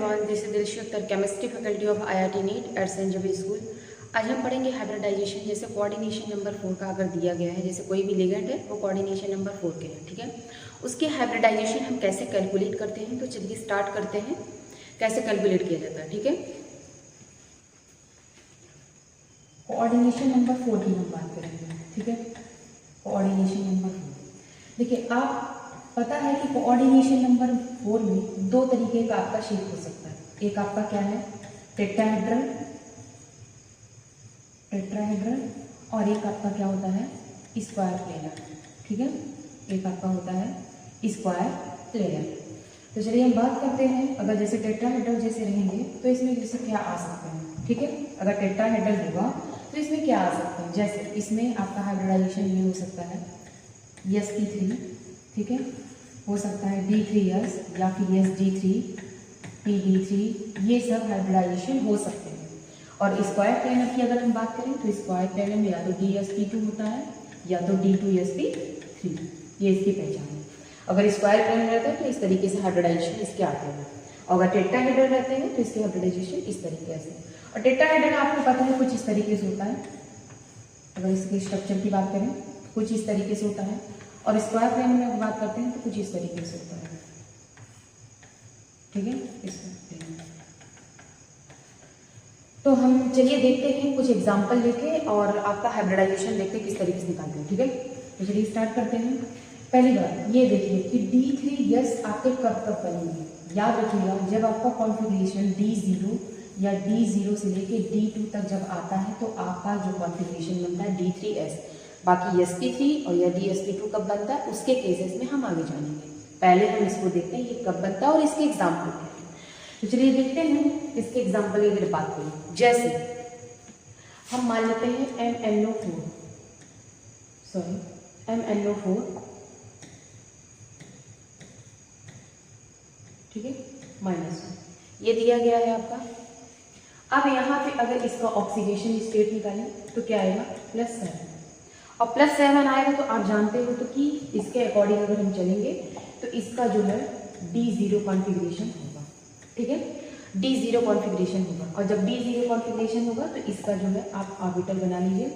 Everyone, this is Dilshi Akhtar, chemistry faculty of IIT NEET at Saint Xavier school. आज हम पढ़ेंगे hybridisation. जैसे coordination number 4 का अगर दिया गया है, जैसे कोई भी लिगेंड है वो कोऑर्डिनेशन नंबर 4 के है, ठीक है। उसके हाइब्रिडाइजेशन हम कैसे कैलकुलेट करते हैं, तो चलिए स्टार्ट करते हैं कैसे कैलकुलेट किया जाता है, ठीक है। कोऑर्डिनेशन नंबर 4 की हम बात करेंगे, ठीक है। कोऑर्डिनेशन नंबर 4, देखिए आप पता है कि कोऑर्डिनेशन नंबर 4 में दो तरीके का आपका शेप हो सकता है। एक आपका क्या है, टेट्राहेड्रल, और एक आपका क्या होता है, स्क्वायर प्लेनर, ठीक है। एक आपका होता है स्क्वायर प्लेनर। तो चलिए हम बात करते हैं, अगर जैसे टेट्राहेड्रल जैसे रहेंगे तो इसमें जैसे क्या आ सकते हैं, ठीक है। अगर टेट्राहेड्रल होगा तो इसमें क्या आ सकते हैं, जैसे इसमें आपका हाइब्रिडाइजेशन ये हो सकता है sp3, ठीक है, हो सकता है D3s या फिर sd3pd3, ये सब हाइब्रिडाइजेशन हो सकते हैं। और स्क्वायर प्लेनर की अगर हम बात करें तो स्क्वायर प्लेनर में या तो dsp2 होता है या तो d2sp3, ये इसकी पहचान है। अगर स्क्वायर प्लेनर रहता है तो इस तरीके से हाइब्रिडाइजेशन इसके आते हैं, और अगर टेट्राहेड्रल रहते हैं तो इसके हाइब्रिडाइजेशन इस तरीके से। और टेट्राहेड्रल आपको पता है कुछ इस तरीके से होता है, अगर इसके स्ट्रक्चर की बात करें कुछ इस तरीके से होता है, और स्क्वायर प्लेन में अगर बात करते हैं तो कुछ इस तरीके से होता है, ठीक है। तो हम चलिए देखते हैं कुछ एग्जांपल लेके और आपका हाइब्रिडाइजेशन देखते हैं किस तरीके से निकालते हैं, ठीक है। तो चलिए स्टार्ट करते हैं। पहली बात ये देखिए कि D3s आपके कब बनेंगे, याद रखिएगा जब आपका कॉन्फ़िगरेशन D0 या D0 से लेके D2 तक जब आता है तो आपका जो कॉन्फ़िगरेशन बनता है D3s। बाकी sp3 और या dsp2 कब बनता है उसके केसेस में हम आगे जानेंगे। पहले हम इसको देखते हैं ये कब बनता है और इसके एग्जाम्पल क्या है। तो चलिए देखते हैं इसके एग्जाम्पल की अगर बात करें, जैसे हम मान लेते हैं MnO4, ठीक है, -1 ये दिया गया है आपका। अब यहाँ पे अगर इसका ऑक्सीडेशन स्टेट निकालें तो क्या आएगा, +7, और +7 आएगा तो आप जानते हो तो कि इसके अकॉर्डिंग अगर हम चलेंगे तो इसका जो है D0 कॉन्फ़िगरेशन होगा, ठीक है। D0 कॉन्फ़िगरेशन होगा, और जब D0 कॉन्फ़िगरेशन होगा तो इसका जो है आप ऑर्बिटल बना लीजिए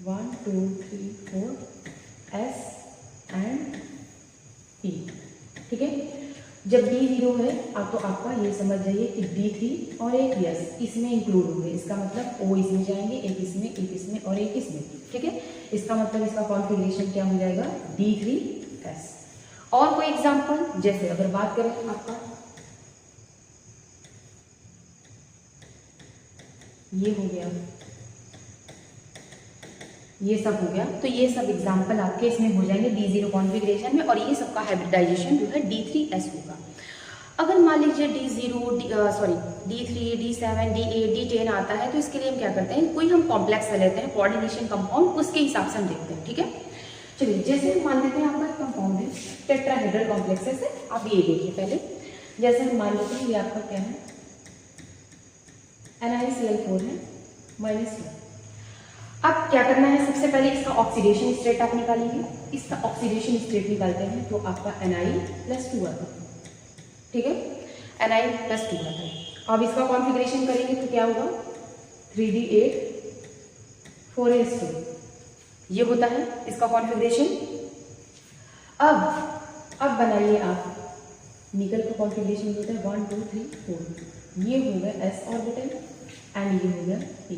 1 2 3 4 S and P, ठीक है। जब D0 है आप तो आपका ये समझ जाइए कि D3 और एक S इसमें इंक्लूड होंगे, इसका मतलब O इसमें जाएंगे, एक इसमें और एक इसमें, ठीक है। इसका मतलब इसका कॉन्फ़िगरेशन क्या हो जाएगा, D3s। और कोई एग्जांपल, जैसे अगर बात करें आपका ये हो गया, ये सब हो गया, तो ये सब एग्जांपल आपके इसमें हो जाएंगे D0 कॉन्फ़िगरेशन में, और ये सबका हाइब्रिडाइजेशन जो है D3s होगा। अगर मान लीजिए D3, D7, D8, D10 आता है तो इसके लिए हम क्या करते हैं, कोई हम कॉम्प्लेक्स लेते हैं कोऑर्डिनेशन कंपाउंड, उसके हिसाब से हम देखते हैं, ठीक है। चलिए जैसे हम मान लेते हैं आपका कंपाउंड है टेट्राहेड्रल कॉम्प्लेक्सेस है। आप ये देखिए पहले, जैसे हम मान लेते हैं ये आपका क्या है, NiCl4 है -1। अब क्या करना है, सबसे पहले इसका ऑक्सीडेशन स्टेट आप निकालेंगे। इसका ऑक्सीडेशन स्टेट निकालते हैं तो आपका Ni+2 आता है, ठीक है, Ni+2 आता है। अब इसका कॉन्फ़िगरेशन करेंगे तो क्या होगा, 3D8 4s2, ये होता है इसका कॉन्फ़िगरेशन। अब बनाइए आप निकल का कॉन्फ़िगरेशन होता है 1 2 3 4, ये हो गया s ऑर्बिटल एंड ये हो गया p,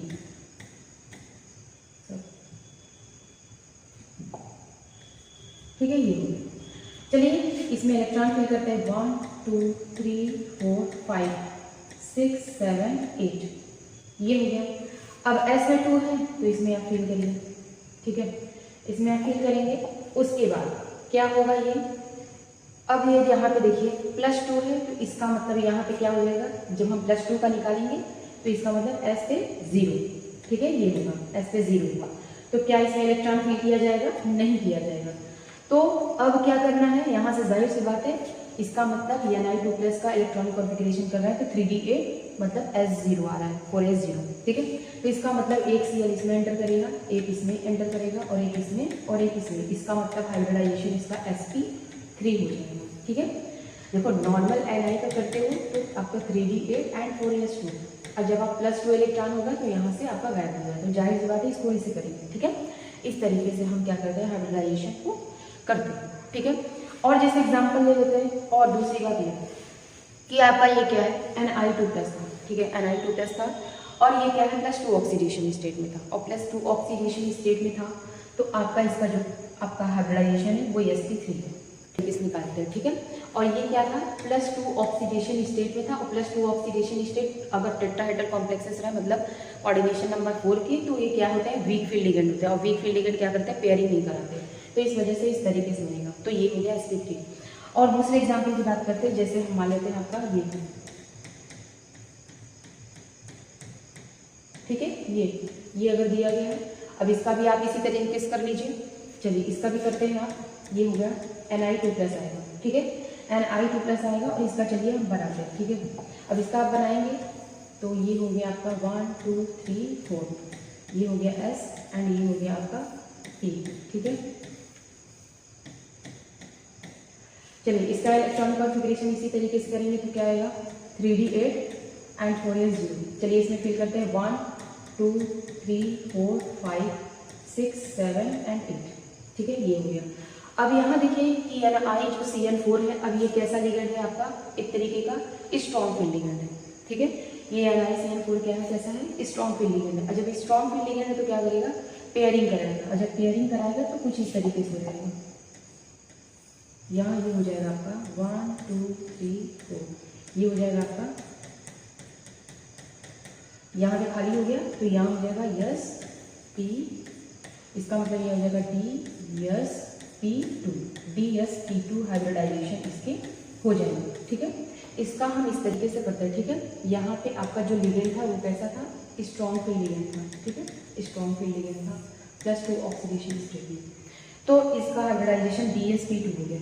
ठीक है, ये हो गया। चलिए इसमें इलेक्ट्रॉन फिल करते हैं 1 2 3 4 5 6 7 8, ये हो गया। अब S में 2 है तो इसमें आप फिल करिए, ठीक है, इसमें आप फिल करेंगे। उसके बाद क्या होगा, ये अब ये यहाँ पे देखिए +2 है तो इसका मतलब यहाँ पे क्या हो जाएगा, जब हम +2 का निकालेंगे तो इसका मतलब S पे 0, ठीक है, ये होगा S पे 0 होगा। तो क्या इसमें इलेक्ट्रॉन फिल किया जाएगा, नहीं किया जाएगा। तो अब क्या करना है, यहाँ से जाहिर सी बात है इसका मतलब Ni2+ का इलेक्ट्रॉनिक कॉन्फ़िगरेशन कर रहा है तो 3D8 मतलब S0 आ रहा है, 4s0, ठीक है। तो इसका मतलब एक Cl इसमें एंटर करेगा, एक इसमें एंटर करेगा, और एक इसमें और एक इसमें, इसका मतलब हाइब्रिडाइजेशन इसका sp3 हो जाएगा, ठीक है। देखो नॉर्मल Ni का करते हो तो आपका 3D8 एंड 4s2। और जब आप +2 इलेक्ट्रॉन होगा तो यहाँ से आपका गायब हो जाएगा। तो जाहिर सी बात है इसको ऐसे करेंगे, ठीक है। इस तरीके से हम क्या करते हैं, हाइब्रिडाइजेशन को करते हैं, ठीक है। और जैसे एग्जाम्पल ले लेते हैं, और दूसरी बात ये कि आपका ये क्या है, Ni2+ था, ठीक है, Ni2+ था, और ये क्या है, +2 ऑक्सीडेशन स्टेट में था, और +2 ऑक्सीडेशन स्टेट में था, तो आपका इसका जो आपका हाइब्रिडाइजेशन है वो sp3 है, ठीक, इस निकालते हैं, ठीक है। और ये क्या था, +2 ऑक्सीडेशन स्टेट में था, और +2 ऑक्सीडेशन स्टेट अगर टेट्राहेड्रल कॉम्प्लेक्सेस रहा, मतलब कोऑर्डिनेशन नंबर 4 की, तो ये क्या होता है, वीक फील्ड लिगेंड होता है, और वीक फील्ड लिगेंड क्या करते हैं, पेयरिंग नहीं कराते, तो इस वजह से इस तरीके से बनेगा। तो ये हो गया sp3। और दूसरे एग्जाम्पल की बात करते हैं, जैसे हम मान लेते हैं आपका ये, ठीक है, ये अगर दिया गया है, अब इसका भी आप इसी तरीके से कर लीजिए। चलिए इसका भी करते हैं आप, ये हो गया Ni2+ आएगा, ठीक है, Ni2+ आएगा, और इसका चलिए हम बनाते हैं, ठीक है। अब इसका आप बनाएंगे तो ये हो गया आपका 1 2 3 4, ये हो गया S एंड ये हो गया आपका P, ठीक है। चलिए इसका इलेक्ट्रॉनिक कॉन्फ़िगरेशन इसी तरीके से करेंगे तो क्या आएगा, 3D8 एंड 4s0। चलिए इसमें फिल करते हैं 1 2 3 4 5 6 7 एंड 8, ठीक है, ये हो गया। अब यहाँ देखिए कि Ni जो CN4 है, अब ये कैसा लिगेंड है आपका, एक तरीके का स्ट्रॉन्ग फील्ड लिगेंड है, ठीक है। ये NiCN4 क्या है, कैसा है, स्ट्रॉन्ग फील्ड लिगेंड है। और जब स्ट्रॉन्ग फील्ड लिगेंड है तो क्या करेगा, पेयरिंग कराएगा, और जब पेयरिंग कराएगा तो कुछ इस तरीके से हो जाएगा, यहाँ ये हो जाएगा आपका 1 2 3 4, ये हो जाएगा आपका, यहाँ पे खाली हो गया तो यहाँ हो जाएगा sp, इसका मतलब ये हो जाएगा dsp2, dsp2 हाइब्रिडाइजेशन इसके हो जाएंगे, ठीक है। इसका हम इस तरीके से करते हैं, ठीक है। यहाँ पे आपका जो लिगेंड था वो कैसा था, स्ट्रॉन्ग फील्ड लिगेंड था, ठीक है, स्ट्रॉन्ग फील्ड लिगेंड था, +2 ऑक्सीडेशन स्टेट में, तो इसका हाइब्रिडाइजेशन dsp2 हो गया।